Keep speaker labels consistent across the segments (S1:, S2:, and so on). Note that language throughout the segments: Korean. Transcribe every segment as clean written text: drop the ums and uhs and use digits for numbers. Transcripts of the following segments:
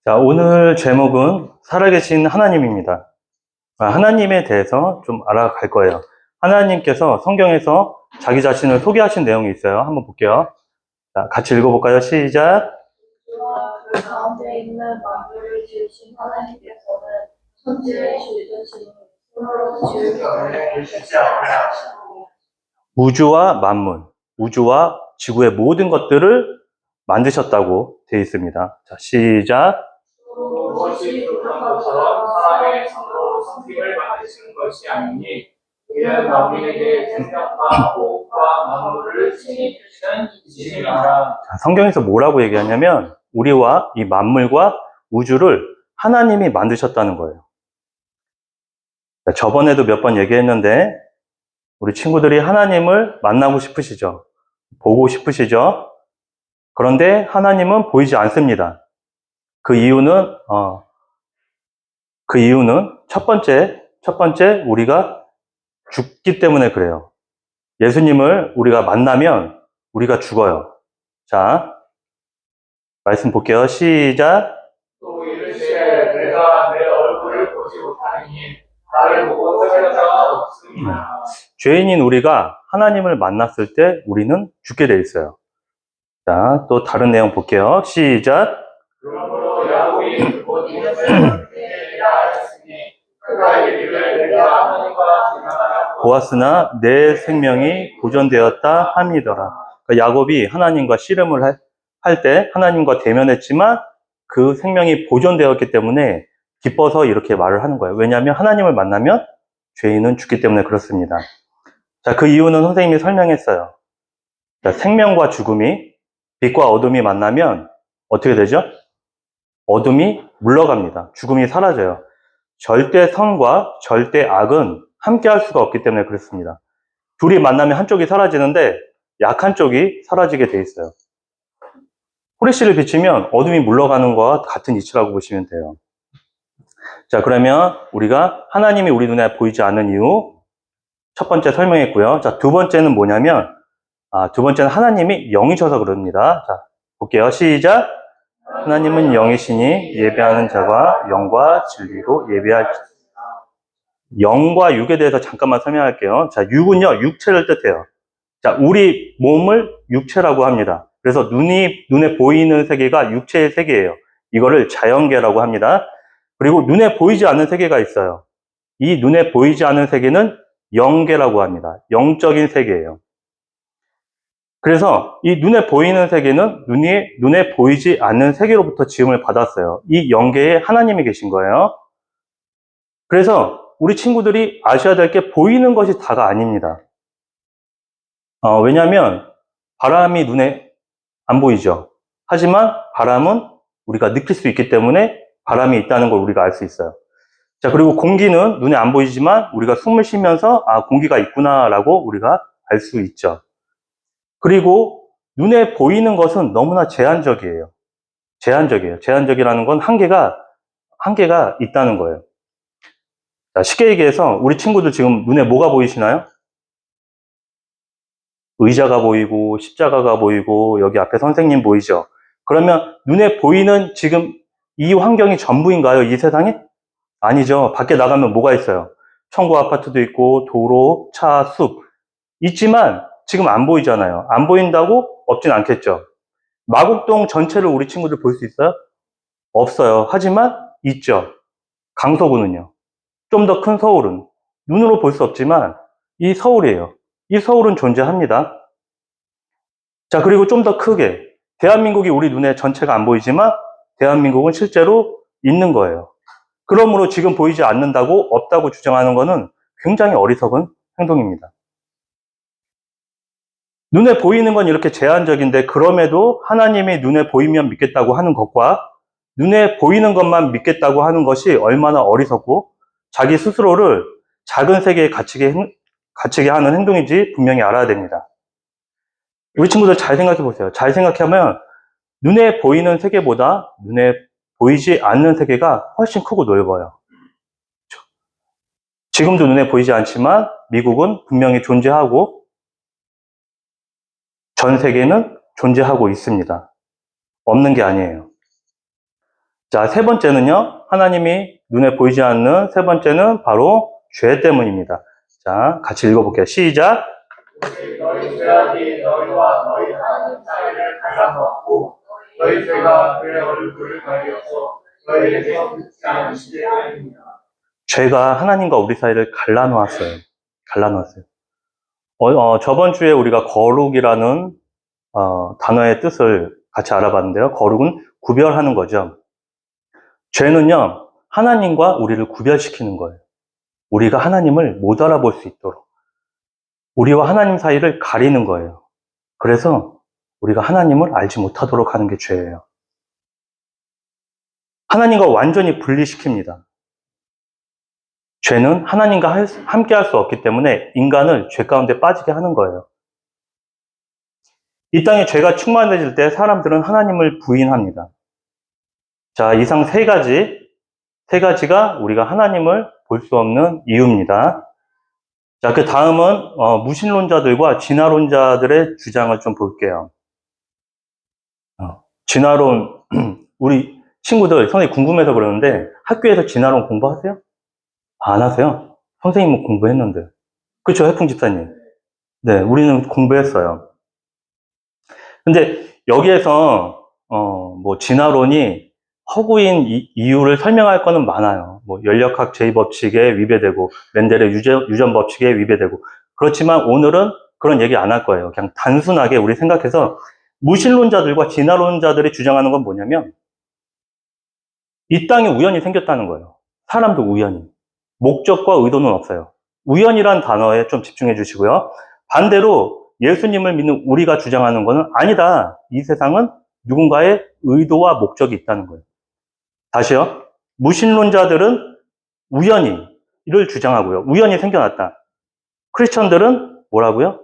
S1: 자, 오늘 제목은 살아계신 하나님입니다. 하나님에 대해서 좀 알아갈 거예요. 하나님께서 성경에서 자기 자신을 소개하신 내용이 있어요. 한번 볼게요. 자, 같이 읽어볼까요? 시작.
S2: 그 가운데 있는 만물을 지으신 하나님께서는 천지의 주인이시니 손으로 지은 것을 계시지 아니하시고
S1: 우주와 만물, 우주와 지구의 모든 것들을 만드셨다고 되어 있습니다. 자, 시작.
S2: 또 무엇이 부족한 것처럼 사람의 손으로 성경을 만드신 것이 아니니 이는 만민에게 생명과 호흡과 만물을 친히 주시는 이심이라.
S1: 자, 성경에서 뭐라고 얘기하냐면 우리와 이 만물과 우주를 하나님이 만드셨다는 거예요. 자, 저번에도 몇 번 얘기했는데 우리 친구들이 하나님을 만나고 싶으시죠? 보고 싶으시죠? 그런데 하나님은 보이지 않습니다. 그 이유는 첫 번째 우리가 죽기 때문에 그래요. 예수님을 우리가 만나면 우리가 죽어요. 자, 말씀 볼게요. 시작.
S2: 또 이르시되 내가 내 얼굴을 보지 못하니 나를 보고 살 자가 없습니다.
S1: 죄인인 우리가 하나님을 만났을 때 우리는 죽게 돼 있어요. 자, 또 다른 내용 볼게요. 시작.
S2: 그러므로 야곱이 곧 이름을 그에게 하였으니 그가 이르기를 내가 하나님과 동행하여
S1: 보았으나 내 생명이 보존되었다 함이더라. 그러니까 야곱이 하나님과 씨름을 할 때 하나님과 대면했지만 그 생명이 보존되었기 때문에 기뻐서 이렇게 말을 하는 거예요. 왜냐하면 하나님을 만나면 죄인은 죽기 때문에 그렇습니다. 자, 그 이유는 선생님이 설명했어요. 자, 생명과 죽음이, 빛과 어둠이 만나면 어떻게 되죠? 어둠이 물러갑니다. 죽음이 사라져요. 절대 선과 절대 악은 함께 할 수가 없기 때문에 그렇습니다. 둘이 만나면 한쪽이 사라지는데 약한 쪽이 사라지게 돼 있어요. 후레쉬를 비추면 어둠이 물러가는 것과 같은 이치라고 보시면 돼요. 자, 그러면 우리가 하나님이 우리 눈에 보이지 않는 이유 첫 번째 설명했고요. 자, 두 번째는 뭐냐면 두 번째는 하나님이 영이셔서 그럽니다. 자, 볼게요. 시작. 하나님은 영이시니 예배하는 자가 영과 진리로 예배할. 영과 육에 대해서 잠깐만 설명할게요. 자, 육은요, 육체를 뜻해요. 자, 우리 몸을 육체라고 합니다. 그래서 눈에 보이는 세계가 육체의 세계예요. 이거를 자연계라고 합니다. 그리고 눈에 보이지 않는 세계가 있어요. 이 눈에 보이지 않는 세계는 영계라고 합니다. 영적인 세계예요. 그래서 이 눈에 보이는 세계는 눈에 보이지 않는 세계로부터 지음을 받았어요. 이 영계에 하나님이 계신 거예요. 그래서 우리 친구들이 아셔야 될 게 보이는 것이 다가 아닙니다. 왜냐하면 바람이 눈에 안 보이죠. 하지만 바람은 우리가 느낄 수 있기 때문에 바람이 있다는 걸 우리가 알 수 있어요. 자, 그리고 공기는 눈에 안 보이지만 우리가 숨을 쉬면서 공기가 있구나라고 우리가 알 수 있죠. 그리고 눈에 보이는 것은 너무나 제한적이에요. 제한적이라는 건 한계가 있다는 거예요. 자, 쉽게 얘기해서 우리 친구들 지금 눈에 뭐가 보이시나요? 의자가 보이고 십자가가 보이고 여기 앞에 선생님 보이죠? 그러면 눈에 보이는 지금 이 환경이 전부인가요? 이 세상에? 아니죠. 밖에 나가면 뭐가 있어요? 청구 아파트도 있고 도로, 차, 숲 있지만 지금 안 보이잖아요. 안 보인다고 없진 않겠죠. 마곡동 전체를 우리 친구들 볼 수 있어요? 없어요. 하지만 있죠. 강서구는요. 좀 더 큰 서울은 눈으로 볼 수 없지만 이 서울이에요. 이 서울은 존재합니다. 자, 그리고 좀 더 크게 대한민국이 우리 눈에 전체가 안 보이지만 대한민국은 실제로 있는 거예요. 그러므로 지금 보이지 않는다고 없다고 주장하는 것은 굉장히 어리석은 행동입니다. 눈에 보이는 건 이렇게 제한적인데 그럼에도 하나님이 눈에 보이면 믿겠다고 하는 것과 눈에 보이는 것만 믿겠다고 하는 것이 얼마나 어리석고 자기 스스로를 작은 세계에 갇히게 하는 행동인지 분명히 알아야 됩니다. 우리 친구들 잘 생각해 보세요. 잘 생각하면 눈에 보이는 세계보다 눈에 보이지 않는 세계가 훨씬 크고 넓어요. 지금도 눈에 보이지 않지만 미국은 분명히 존재하고 전 세계는 존재하고 있습니다. 없는 게 아니에요. 자, 세 번째는요, 하나님이 눈에 보이지 않는 세 번째는 바로 죄 때문입니다. 자, 같이 읽어볼게요. 시작.
S2: 오직 너희 죄악이 너희와 너희 하나님 사이를 갈라놓았고 너희 죄가 그의 얼굴을 가려서 너희에게서 듣지 않으시게 하느니라.
S1: 죄가 하나님과 우리 사이를 갈라놓았어요. 갈라놓았어요. 저번 주에 우리가 거룩이라는 단어의 뜻을 같이 알아봤는데요. 거룩은 구별하는 거죠. 죄는요, 하나님과 우리를 구별시키는 거예요. 우리가 하나님을 못 알아볼 수 있도록. 우리와 하나님 사이를 가리는 거예요. 그래서 우리가 하나님을 알지 못하도록 하는 게 죄예요. 하나님과 완전히 분리시킵니다. 죄는 하나님과 함께 할 수 없기 때문에 인간을 죄 가운데 빠지게 하는 거예요. 이 땅에 죄가 충만해질 때 사람들은 하나님을 부인합니다. 자, 이상 세 가지가 우리가 하나님을 볼 수 없는 이유입니다. 자, 그 다음은 무신론자들과 진화론자들의 주장을 좀 볼게요. 진화론, 우리 친구들 선생님 궁금해서 그러는데 학교에서 진화론 공부하세요? 안 하세요? 선생님은 공부했는데. 그렇죠, 해풍 집사님. 네, 우리는 공부했어요. 근데 여기에서 진화론이 허구인 이유를 설명할 거는 많아요. 연력학 제2법칙에 위배되고 멘델의 유전 법칙에 위배되고. 그렇지만 오늘은 그런 얘기 안 할 거예요. 그냥 단순하게 우리 생각해서 무신론자들과 진화론자들이 주장하는 건 뭐냐면 이 땅에 우연히 생겼다는 거예요. 사람도 우연히. 목적과 의도는 없어요. 우연이란 단어에 좀 집중해 주시고요. 반대로 예수님을 믿는 우리가 주장하는 거는 아니다. 이 세상은 누군가의 의도와 목적이 있다는 거예요. 다시요. 무신론자들은 우연히를 주장하고요. 우연히 생겨났다. 크리스천들은 뭐라고요?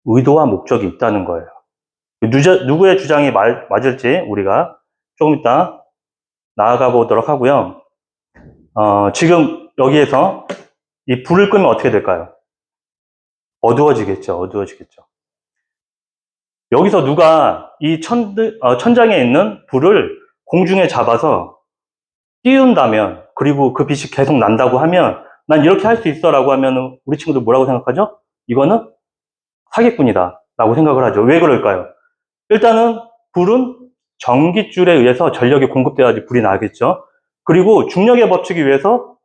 S1: 의도와 목적이 있다는 거예요. 누구의 주장이 맞을지 우리가 조금 이따 나아가 보도록 하고요. 지금 여기에서 이 불을 끄면 어떻게 될까요? 어두워지겠죠. 여기서 누가 이 천장에 있는 불을 공중에 잡아서 띄운다면, 그리고 그 빛이 계속 난다고 하면, 난 이렇게 할 수 있어 라고 하면 우리 친구들 뭐라고 생각하죠? 이거는 사기꾼이다 라고 생각을 하죠. 왜 그럴까요? 일단은 불은 전깃줄에 의해서 전력이 공급돼야지 불이 나겠죠. 그리고 중력의 법칙에 의해서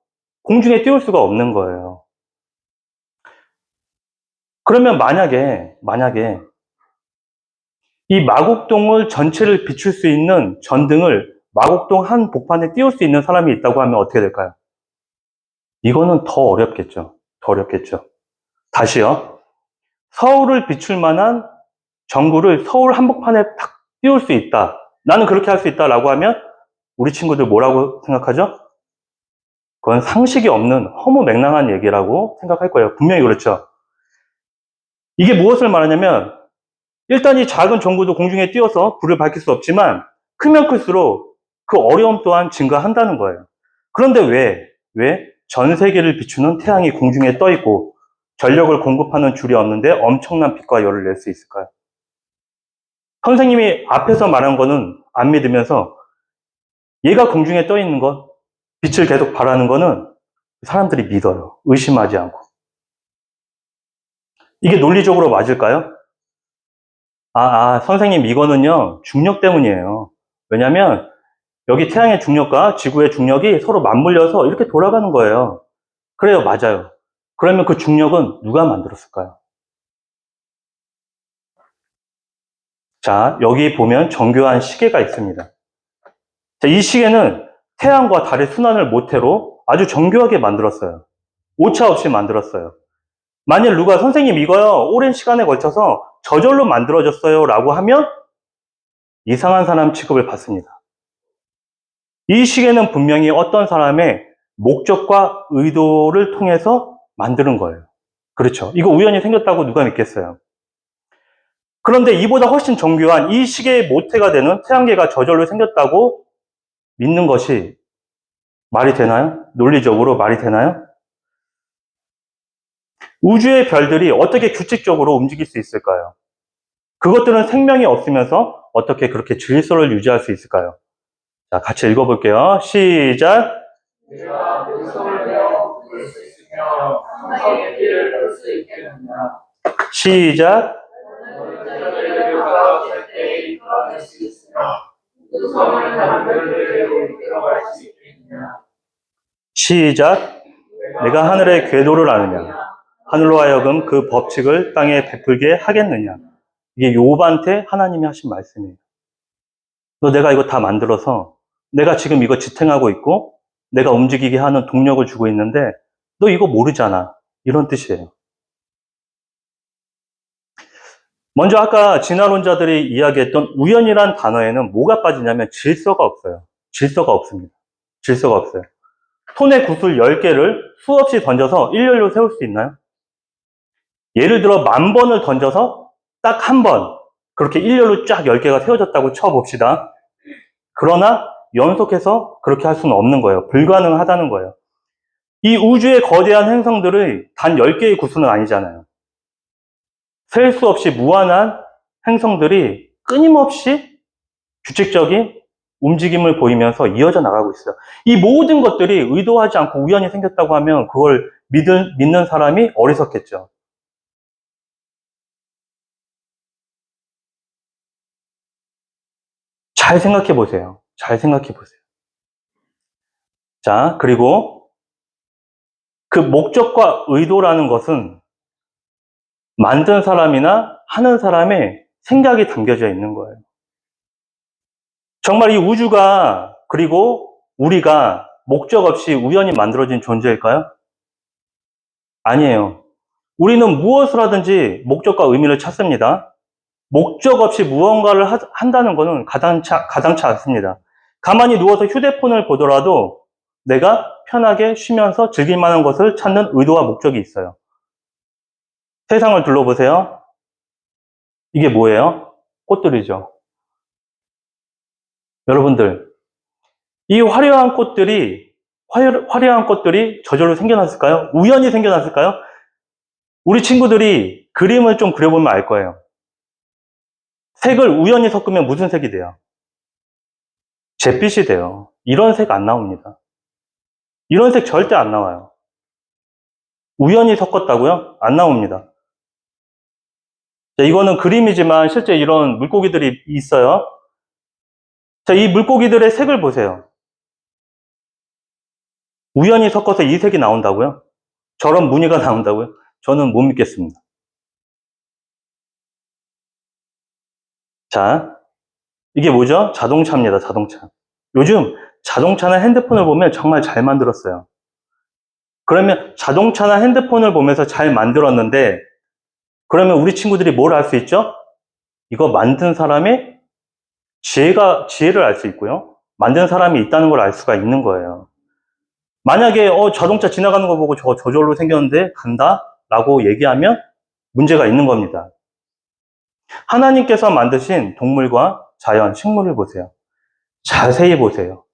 S1: 공중에 띄울 수가 없는 거예요. 그러면 만약에 이 마곡동을 전체를 비출 수 있는 전등을 마곡동 한 복판에 띄울 수 있는 사람이 있다고 하면 어떻게 될까요? 이거는 더 어렵겠죠. 다시요. 서울을 비출 만한 전구를 서울 한복판에 탁 띄울 수 있다. 나는 그렇게 할 수 있다라고 하면 우리 친구들 뭐라고 생각하죠? 그건 상식이 없는 허무맹랑한 얘기라고 생각할 거예요. 분명히 그렇죠. 이게 무엇을 말하냐면 일단 이 작은 전구도 공중에 띄워서 불을 밝힐 수 없지만 크면 클수록 그 어려움 또한 증가한다는 거예요. 그런데 왜 전 세계를 비추는 태양이 공중에 떠 있고 전력을 공급하는 줄이 없는데 엄청난 빛과 열을 낼 수 있을까요? 선생님이 앞에서 말한 거는 안 믿으면서 얘가 공중에 떠 있는 것, 빛을 계속 발하는 거는 사람들이 믿어요. 의심하지 않고. 이게 논리적으로 맞을까요? 선생님, 이거는요, 중력 때문이에요. 왜냐면, 여기 태양의 중력과 지구의 중력이 서로 맞물려서 이렇게 돌아가는 거예요. 그래요, 맞아요. 그러면 그 중력은 누가 만들었을까요? 자, 여기 보면 정교한 시계가 있습니다. 자, 이 시계는 태양과 달의 순환을 모태로 아주 정교하게 만들었어요. 오차 없이 만들었어요. 만일 누가 선생님 이거요, 오랜 시간에 걸쳐서 저절로 만들어졌어요 라고 하면 이상한 사람 취급을 받습니다. 이 시계는 분명히 어떤 사람의 목적과 의도를 통해서 만드는 거예요. 그렇죠. 이거 우연히 생겼다고 누가 믿겠어요? 그런데 이보다 훨씬 정교한 이 시계의 모태가 되는 태양계가 저절로 생겼다고 믿는 것이 말이 되나요? 논리적으로 말이 되나요? 우주의 별들이 어떻게 규칙적으로 움직일 수 있을까요? 그것들은 생명이 없으면서 어떻게 그렇게 질서를 유지할 수 있을까요? 자, 같이 읽어볼게요. 시작.
S2: 내가 목성을 베어 볼 수 있으며 항성의 피를 볼 수 있겠느냐.
S1: 시작.
S2: 너는 자들을 받아 절대 이끌어낼 수 있으며 그 성을 다른 별들에게로 이끌어갈 수 있겠느냐.
S1: 시작. 내가 하늘의 궤도를 아느냐. 하늘로 하여금 그 법칙을 땅에 베풀게 하겠느냐. 이게 욥한테 하나님이 하신 말씀이에요. 너 내가 이거 다 만들어서 내가 지금 이거 지탱하고 있고 내가 움직이게 하는 동력을 주고 있는데 너 이거 모르잖아. 이런 뜻이에요. 먼저 아까 진화론자들이 이야기했던 우연이란 단어에는 뭐가 빠지냐면 질서가 없어요. 질서가 없습니다. 질서가 없어요. 손에 구슬 10개를 수없이 던져서 일렬로 세울 수 있나요? 예를 들어 10,000번을 던져서 딱 한 번 그렇게 일렬로 쫙 10개가 세워졌다고 쳐봅시다. 그러나 연속해서 그렇게 할 수는 없는 거예요. 불가능하다는 거예요. 이 우주의 거대한 행성들의 단 10개의 구슬은 아니잖아요. 셀 수 없이 무한한 행성들이 끊임없이 규칙적인 움직임을 보이면서 이어져 나가고 있어요. 이 모든 것들이 의도하지 않고 우연히 생겼다고 하면 그걸 믿는 사람이 어리석겠죠. 잘 생각해 보세요. 잘 생각해 보세요. 자, 그리고 그 목적과 의도라는 것은 만든 사람이나 하는 사람의 생각이 담겨져 있는 거예요. 정말 이 우주가 그리고 우리가 목적 없이 우연히 만들어진 존재일까요? 아니에요. 우리는 무엇을 하든지 목적과 의미를 찾습니다. 목적 없이 무언가를 한다는 것은 가당치 않습니다. 가만히 누워서 휴대폰을 보더라도 내가 편하게 쉬면서 즐길 만한 것을 찾는 의도와 목적이 있어요. 세상을 둘러보세요. 이게 뭐예요? 꽃들이죠. 여러분들, 이 화려한 꽃들이 저절로 생겨났을까요? 우연히 생겨났을까요? 우리 친구들이 그림을 좀 그려보면 알 거예요. 색을 우연히 섞으면 무슨 색이 돼요? 잿빛이 돼요. 이런 색 안 나옵니다. 이런 색 절대 안 나와요. 우연히 섞었다고요? 안 나옵니다. 자, 이거는 그림이지만 실제 이런 물고기들이 있어요. 자, 이 물고기들의 색을 보세요. 우연히 섞어서 이 색이 나온다고요? 저런 무늬가 나온다고요? 저는 못 믿겠습니다. 자, 이게 뭐죠? 자동차입니다, 자동차. 요즘 자동차나 핸드폰을 보면 정말 잘 만들었어요. 그러면 자동차나 핸드폰을 보면서 잘 만들었는데, 그러면 우리 친구들이 뭘 알 수 있죠? 이거 만든 사람의 지혜를 알 수 있고요. 만든 사람이 있다는 걸 알 수가 있는 거예요. 만약에 자동차 지나가는 거 보고 저절로 생겼는데 간다? 라고 얘기하면 문제가 있는 겁니다. 하나님께서 만드신 동물과 자연, 식물을 보세요. 자세히 보세요.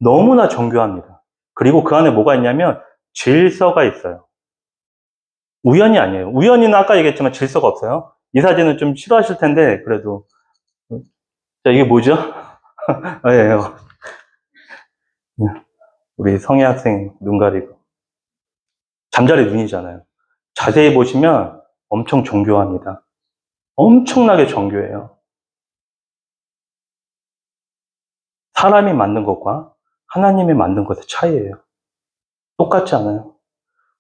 S1: 너무나 정교합니다. 그리고 그 안에 뭐가 있냐면 질서가 있어요. 우연이 아니에요. 우연히는 아까 얘기했지만 질서가 없어요. 이 사진은 좀 싫어하실 텐데 그래도 자, 이게 뭐죠? 예, 우리 성애 학생 눈 가리고 잠자리 눈이잖아요. 자세히 보시면 엄청 정교합니다. 엄청나게 정교해요. 사람이 만든 것과 하나님이 만든 것의 차이예요. 똑같지 않아요.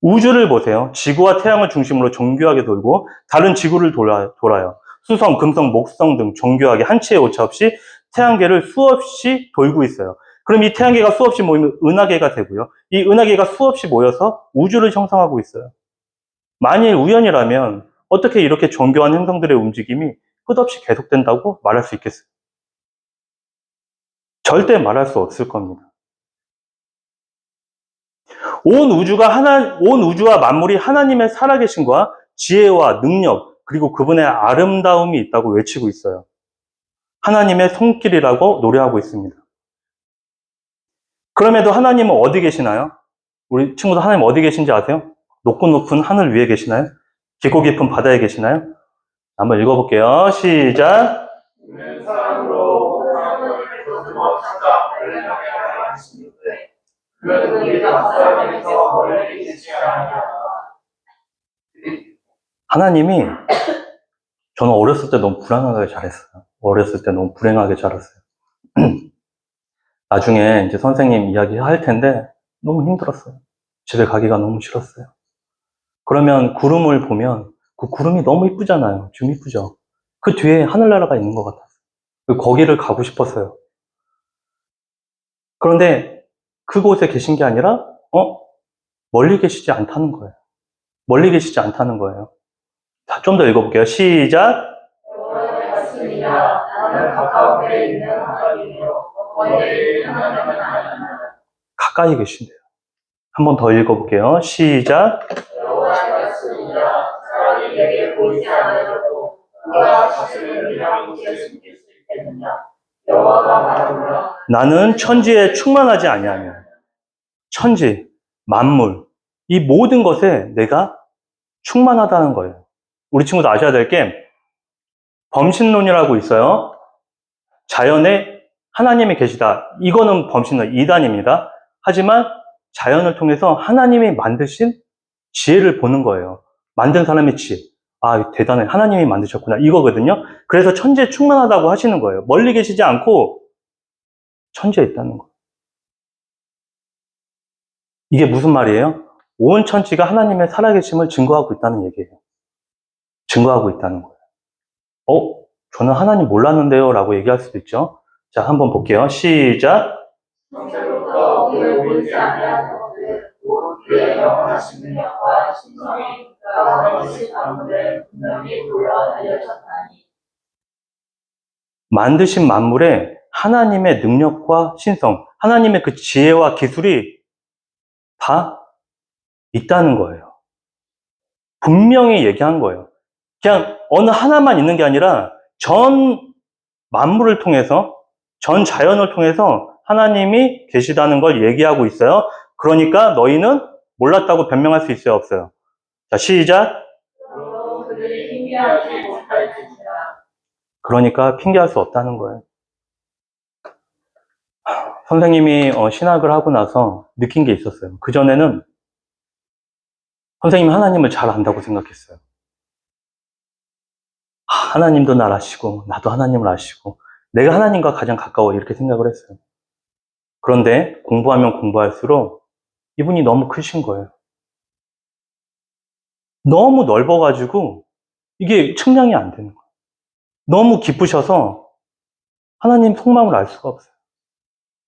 S1: 우주를 보세요. 지구와 태양을 중심으로 정교하게 돌고 다른 지구를 돌아요. 수성, 금성, 목성 등 정교하게 한치의 오차 없이 태양계를 수없이 돌고 있어요. 그럼 이 태양계가 수없이 모이면 은하계가 되고요. 이 은하계가 수없이 모여서 우주를 형성하고 있어요. 만일 우연이라면 어떻게 이렇게 정교한 행성들의 움직임이 끝없이 계속된다고 말할 수 있겠어요? 절대 말할 수 없을 겁니다. 온 우주와 만물이 하나님의 살아계심과 지혜와 능력, 그리고 그분의 아름다움이 있다고 외치고 있어요. 하나님의 손길이라고 노래하고 있습니다. 그럼에도 하나님은 어디 계시나요? 우리 친구들 하나님 어디 계신지 아세요? 높고 높은 하늘 위에 계시나요? 깊고 깊은 바다에 계시나요? 한번 읽어볼게요. 시작.
S2: 사람으로 하나님을 찾아 하시는데 그는 우리가 사람에서 멀리 계시지 아니하라.
S1: 하나님이 저는 어렸을 때 너무 불안하게 자랐어요. 어렸을 때 너무 불행하게 자랐어요. 나중에 이제 선생님 이야기 할 텐데 너무 힘들었어요. 집에 가기가 너무 싫었어요. 그러면 구름을 보면 그 구름이 너무 이쁘잖아요. 지금 이쁘죠? 그 뒤에 하늘나라가 있는 것 같았어요. 거기를 가고 싶었어요. 그런데 그곳에 계신 게 아니라 멀리 계시지 않다는 거예요. 멀리 계시지 않다는 거예요. 자, 좀 더 읽어볼게요. 시작.
S2: 맞습니다. 나는 가까운 데 있는 하나님이요 멀리 있는 하나님은 아닙니다.
S1: 가까이 계신대요. 한 번 더 읽어볼게요. 시작.
S2: 여호와의 말씀이라 사람이 내게 보이지 않으려고 그가 자신을 위한 곳에 숨길 수 있겠느냐. 여호와가 말하노라.
S1: 나는 천지에 충만하지 아니하며 천지, 만물, 이 모든 것에 내가 충만하다는 거예요. 우리 친구도 아셔야 될 게 범신론이라고 있어요. 자연에 하나님이 계시다. 이거는 범신론 2단입니다. 하지만 자연을 통해서 하나님이 만드신 지혜를 보는 거예요. 만든 사람의 지혜. 아, 대단해. 하나님이 만드셨구나. 이거거든요. 그래서 천지에 충만하다고 하시는 거예요. 멀리 계시지 않고 천지에 있다는 거예요. 이게 무슨 말이에요? 온 천지가 하나님의 살아계심을 증거하고 있다는 얘기예요. 증거하고 있다는 거예요. 저는 하나님 몰랐는데요 라고 얘기할 수도 있죠. 자, 한번 볼게요. 시작.
S2: 형체로부터 오늘 보이지 아니하는 것들 그의 영원하신 능력과 신성이 그가 만드신 만물에 분명히 보여 알려졌나니.
S1: 만드신 만물에 하나님의 능력과 신성, 하나님의 그 지혜와 기술이 다 있다는 거예요. 분명히 얘기한 거예요. 그냥 어느 하나만 있는 게 아니라 전 만물을 통해서, 전 자연을 통해서 하나님이 계시다는 걸 얘기하고 있어요. 그러니까 너희는 몰랐다고 변명할 수 있어요, 없어요? 자, 시작.
S2: 그러므로 그들이 핑계하지 못할지니라.
S1: 그러니까 핑계할 수 없다는 거예요. 선생님이 신학을 하고 나서 느낀 게 있었어요. 그전에는 선생님이 하나님을 잘 안다고 생각했어요. 하나님도 날 아시고 나도 하나님을 아시고 내가 하나님과 가장 가까워 이렇게 생각을 했어요. 그런데 공부하면 공부할수록 이분이 너무 크신 거예요. 너무 넓어가지고 이게 측량이 안 되는 거예요. 너무 깊으셔서 하나님 속마음을 알 수가 없어요.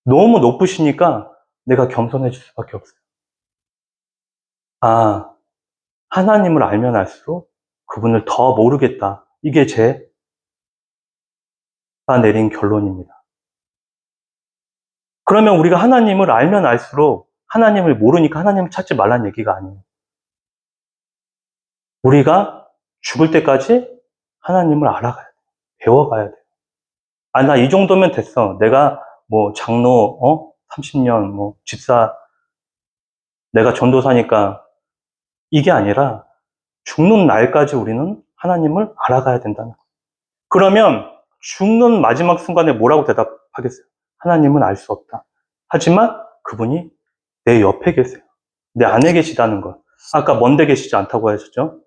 S1: 너무 높으시니까 내가 겸손해질 수밖에 없어요. 아, 하나님을 알면 알수록 그분을 더 모르겠다. 이게 제가 내린 결론입니다. 그러면 우리가 하나님을 알면 알수록 하나님을 모르니까 하나님을 찾지 말라는 얘기가 아니에요. 우리가 죽을 때까지 하나님을 알아가야 돼요. 배워가야 돼요. 아, 나 이 정도면 됐어. 내가 뭐 장로, 30년, 뭐 집사, 내가 전도사니까 이게 아니라 죽는 날까지 우리는 하나님을 알아가야 된다는 거예요. 그러면 죽는 마지막 순간에 뭐라고 대답하겠어요? 하나님은 알 수 없다. 하지만 그분이 내 옆에 계세요. 내 안에 계시다는 걸. 아까 먼데 계시지 않다고 하셨죠?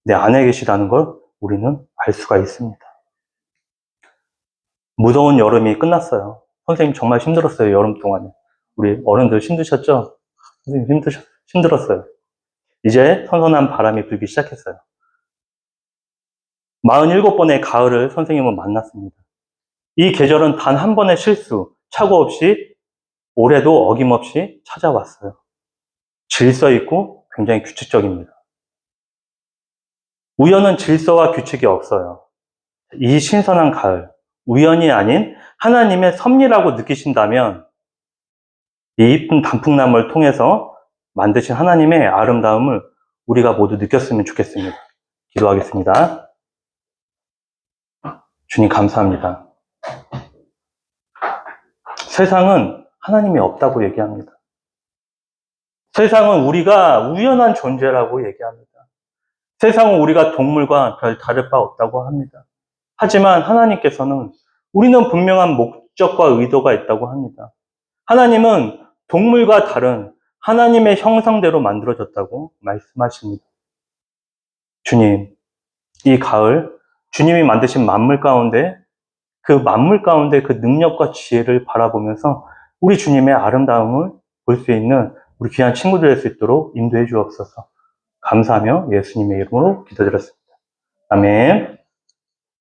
S1: 내 안에 계시다는 걸 우리는 알 수가 있습니다. 무더운 여름이 끝났어요. 선생님 정말 힘들었어요, 여름 동안에. 우리 어른들 힘드셨죠? 선생님 힘들었어요. 이제 선선한 바람이 불기 시작했어요. 47번의 가을을 선생님은 만났습니다. 이 계절은 단 한 번의 실수, 착오 없이 올해도 어김없이 찾아왔어요. 질서 있고 굉장히 규칙적입니다. 우연은 질서와 규칙이 없어요. 이 신선한 가을, 우연이 아닌 하나님의 섭리라고 느끼신다면 이 이쁜 단풍나무를 통해서 만드신 하나님의 아름다움을 우리가 모두 느꼈으면 좋겠습니다. 기도하겠습니다. 주님 감사합니다. 세상은 하나님이 없다고 얘기합니다. 세상은 우리가 우연한 존재라고 얘기합니다. 세상은 우리가 동물과 별 다를 바 없다고 합니다. 하지만 하나님께서는 우리는 분명한 목적과 의도가 있다고 합니다. 하나님은 동물과 다른 하나님의 형상대로 만들어졌다고 말씀하십니다. 주님, 이 가을 주님이 만드신 만물 가운데 그 능력과 지혜를 바라보면서 우리 주님의 아름다움을 볼 수 있는 우리 귀한 친구들 될 수 있도록 인도해 주옵소서. 감사하며 예수님의 이름으로 기도드렸습니다. 아멘.